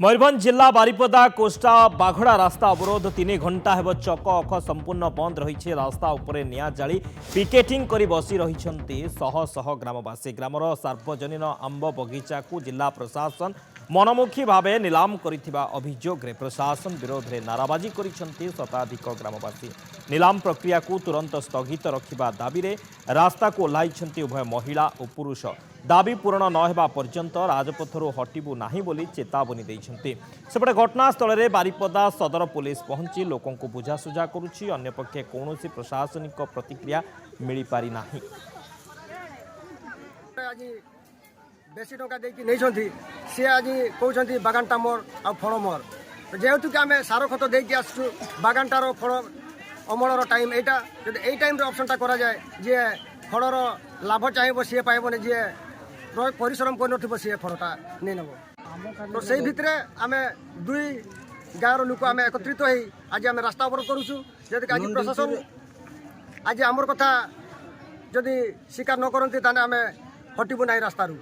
मयूरभंज जिला बारिपदा कोष्टा बाघड़ा रास्ता अवरोध 3 घंटा हेब चक अख संपूर्ण बंद रही रास्ता उपरे निया जाली पिकेटिंग करी बसी रही शह शह ग्रामवासी ग्रामर सार्वजनीन आंब बगीचा को जिला प्रशासन मनमुखी भावे नीलाम करिथिबा अभियोगरे प्रशासन विरोध में नाराबाजी करिसेंती शताधिक ग्रामवासी नीलाम प्रक्रिया को तुरंत स्थगित रखिबा दाबी रे रास्ता को ओह्लाइछंती उभय महिला और पुरुष दाबी पूरण न हेबा पर्यंत राजपथरू हटिबु नाही बोली चेतावनी दैछंती। सेपटे घटनास्थल में बारिपदा सदर पुलिस पहुंची लोकों को बुझासुझा करुछि अन्यपक्षे कौनसी प्रशासनिक प्रतिक्रिया मिल पारि नाही। बेसी टंका देकी नहीं सी आज कहते बागानटा मोर आ फल मोर जेहेतु कि आम सार खत देकी आसु बागानटार फल अमलर टाइम यहाँ यही टाइम ऑप्शनटा करा जाए जी फलर लाभ चाहब सी पाइबन जी परिश्रम कर सी फलटा नहीं नब तो से भितर आम दुई गाँव लोक आम एकत्रित हो आज आम रास्ता अवरोध करुचु जदि आज प्रशासन आज आमर कथा जदि स्वीकार न करती आम हटिबू ना रास्तारू।